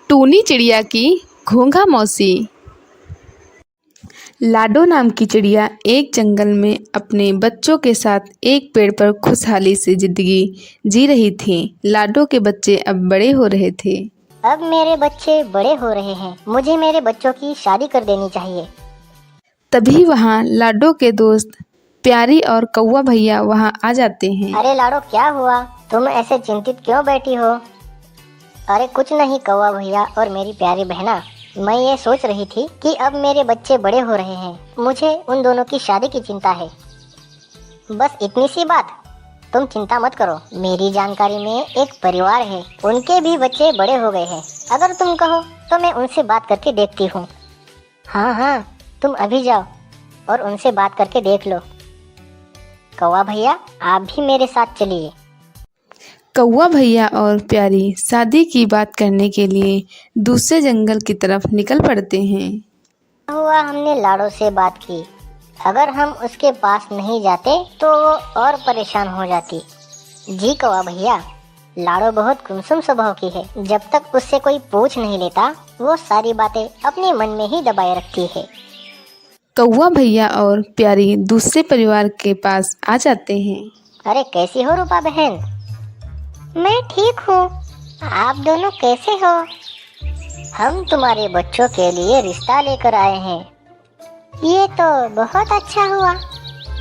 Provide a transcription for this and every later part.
टूनी चिड़िया की घोंघा मौसी। लाडो नाम की चिड़िया एक जंगल में अपने बच्चों के साथ एक पेड़ पर खुशहाली से जिंदगी जी रही थी। लाडो के बच्चे अब बड़े हो रहे थे। अब मेरे बच्चे बड़े हो रहे हैं, मुझे मेरे बच्चों की शादी कर देनी चाहिए। तभी वहाँ लाडो के दोस्त प्यारी और कौवा भैया वहाँ आ जाते हैं। अरे लाडो, क्या हुआ? तुम ऐसे चिंतित क्यों बैठी हो? अरे कुछ नहीं कौवा भैया और मेरी प्यारी बहना, मैं ये सोच रही थी कि अब मेरे बच्चे बड़े हो रहे हैं, मुझे उन दोनों की शादी की चिंता है। बस इतनी सी बात। तुम चिंता मत करो, मेरी जानकारी में एक परिवार है, उनके भी बच्चे बड़े हो गए हैं। अगर तुम कहो तो मैं उनसे बात करके देखती हूँ। हाँ हाँ, तुम अभी जाओ और उनसे बात करके देख लो। कौवा भैया, आप भी मेरे साथ चलिए। कौवा भैया और प्यारी शादी की बात करने के लिए दूसरे जंगल की तरफ निकल पड़ते हैं। हुआ, हमने लाडो से बात की। अगर हम उसके पास नहीं जाते तो वो और परेशान हो जाती। जी कौवा भैया, लाडो बहुत गुमसुम स्वभाव की है। जब तक उससे कोई पूछ नहीं लेता, वो सारी बातें अपने मन में ही दबाए रखती है। कौवा भैया और प्यारी दूसरे परिवार के पास आ जाते हैं। अरे कैसी हो रूपा बहन? मैं ठीक हूँ, आप दोनों कैसे हो? हम तुम्हारे बच्चों के लिए रिश्ता लेकर आए हैं। ये तो बहुत अच्छा हुआ,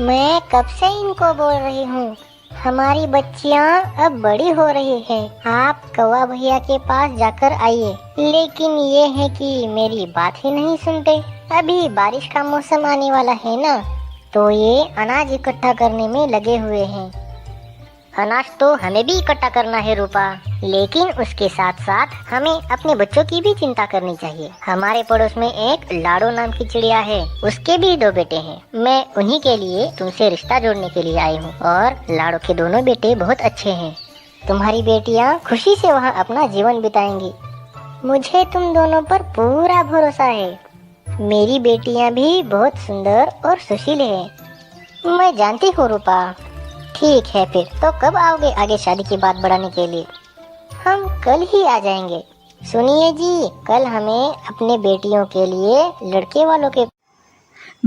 मैं कब से इनको बोल रही हूँ। हमारी बच्चियाँ अब बड़ी हो रही हैं। आप कौवा भैया के पास जाकर आइए। लेकिन ये है कि मेरी बात ही नहीं सुनते। अभी बारिश का मौसम आने वाला है ना, तो ये अनाज इकट्ठा करने में लगे हुए हैं। अनाज तो हमें भी इकट्ठा करना है रूपा, लेकिन उसके साथ साथ हमें अपने बच्चों की भी चिंता करनी चाहिए। हमारे पड़ोस में एक लाडो नाम की चिड़िया है, उसके भी 2 बेटे हैं। मैं उन्हीं के लिए तुमसे रिश्ता जोड़ने के लिए आई हूँ और लाडो के दोनों बेटे बहुत अच्छे हैं। तुम्हारी बेटियाँ खुशी से वहाँ अपना जीवन बिताएंगी। मुझे तुम दोनों पर पूरा भरोसा है। मेरी बेटियाँ भी बहुत सुंदर और सुशील है। मैं जानती हूँ रूपा। ठीक है, फिर तो कब आओगे आगे शादी की बात बढ़ाने के लिए? हम कल ही आ जाएंगे। सुनिए जी, कल हमें अपने बेटियों के लिए लड़के वालों के।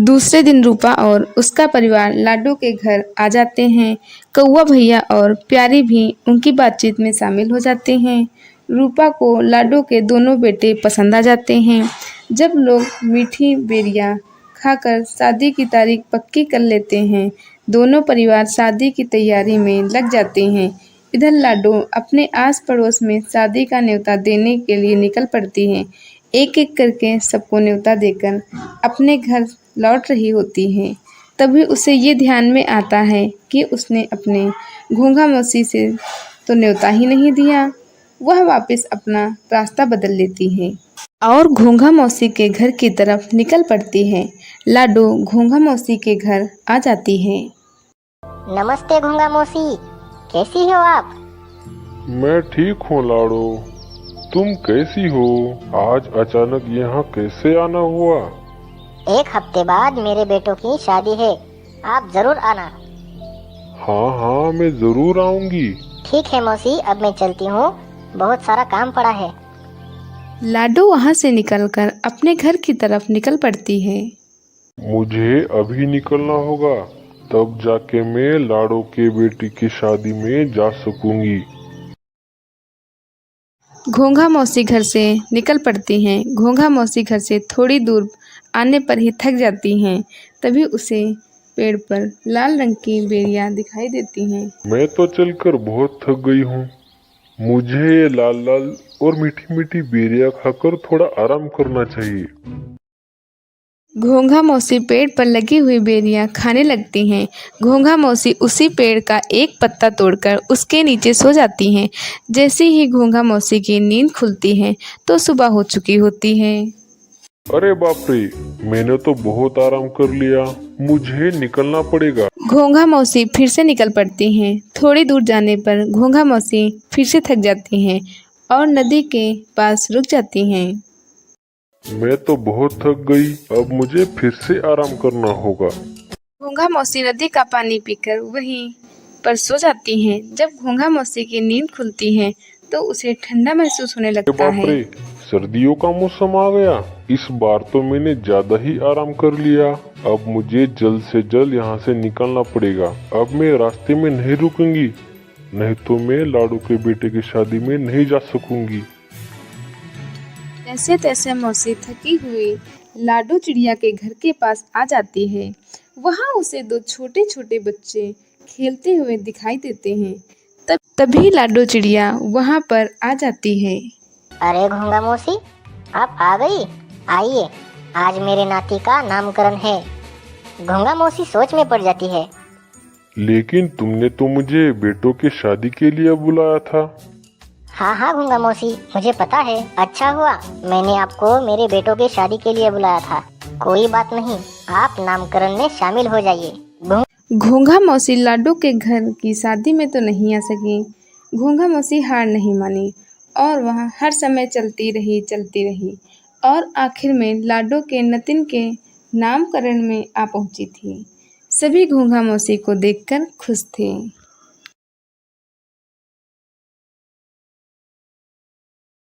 दूसरे दिन रूपा और उसका परिवार लाडो के घर आ जाते हैं। कौवा भैया और प्यारी भी उनकी बातचीत में शामिल हो जाते हैं। रूपा को लाडो के दोनों बेटे पसंद आ जाते हैं। जब लोग मीठी बेरियां खाकर शादी की तारीख पक्की कर लेते हैं, दोनों परिवार शादी की तैयारी में लग जाते हैं। इधर लाडो अपने आस पड़ोस में शादी का न्योता देने के लिए निकल पड़ती हैं। एक एक करके सबको न्योता देकर अपने घर लौट रही होती है। तभी उसे ये ध्यान में आता है कि उसने अपने घोंघा मौसी से तो न्योता ही नहीं दिया। वह वापस अपना रास्ता बदल लेती है और घोंघा मौसी के घर की तरफ निकल पड़ती है। लाडो घोंघा मौसी के घर आ जाती है। नमस्ते घोंघा मौसी, कैसी हो आप? मैं ठीक हूँ लाडो, तुम कैसी हो? आज अचानक यहाँ कैसे आना हुआ? 1 हफ्ते बाद मेरे बेटों की शादी है, आप जरूर आना। हाँ हाँ, मैं जरूर आऊंगी। ठीक है मौसी, अब मैं चलती हूँ, बहुत सारा काम पड़ा है। लाडो वहाँ से निकलकर अपने घर की तरफ निकल पड़ती है। मुझे अभी निकलना होगा, तब जाके मैं लाडो के बेटी की शादी में जा सकूंगी। घोंघा मौसी घर से निकल पड़ती हैं। घोंघा मौसी घर से थोड़ी दूर आने पर ही थक जाती हैं। तभी उसे पेड़ पर लाल रंग की बेरियां दिखाई देती हैं। मैं तो चलकर बहुत थक गई हूँ, मुझे ये लाल लाल और मीठी मीठी बेरियां खाकर थोड़ा आराम करना चाहिए। घोंघा मौसी पेड़ पर लगी हुई बेरियां खाने लगती हैं। घोंघा मौसी उसी पेड़ का एक पत्ता तोड़कर उसके नीचे सो जाती हैं। जैसे ही घोंघा मौसी की नींद खुलती है तो सुबह हो चुकी होती है। अरे बाप रे, मैंने तो बहुत आराम कर लिया, मुझे निकलना पड़ेगा। घोंघा मौसी फिर से निकल पड़ती हैं। थोड़ी दूर जाने पर घोंघा मौसी फिर से थक जाती हैं और नदी के पास रुक जाती हैं। मैं तो बहुत थक गई, अब मुझे फिर से आराम करना होगा। घोंघा मौसी नदी का पानी पीकर वहीं पर सो जाती हैं। जब घोंघा मौसी की नींद खुलती है तो उसे ठंडा महसूस होने लगता बाप है। रे, सर्दियों का मौसम आ गया। इस बार तो मैंने ज्यादा ही आराम कर लिया। अब मुझे जल्द से जल्द यहाँ से निकलना पड़ेगा। अब मैं रास्ते में नहीं रुकूंगी, नहीं तो मैं लाडू के बेटे की शादी में नहीं जा सकूंगी। जैसे तैसे मौसी थकी हुई लाडू चिड़िया के घर के पास आ जाती है। वहाँ उसे दो छोटे छोटे बच्चे खेलते हुए दिखाई देते हैं। तभी लाडू चिड़िया वहाँ पर आ जाती है। अरे घोंगा मौसी, आप आ गई। आइए, आज मेरे नाती का नामकरण है। घोंगा मौसी सोच में पड़ जाती है। लेकिन तुमने तो मुझे बेटों की शादी के लिए बुलाया था। हाँ हाँ घोंगा मौसी, मुझे पता है। अच्छा हुआ मैंने आपको मेरे बेटों की शादी के लिए बुलाया था। कोई बात नहीं, आप नामकरण में शामिल हो जाइए। घोंघा मौसी लाडू के घर की शादी में तो नहीं आ सकी। घोंघा मौसी हार नहीं मानी और वहाँ हर समय चलती रही और आखिर में लाडू के नतिन के नामकरण में आ पहुँची थी। सभी घोंघा मौसी को देखकर खुश थे।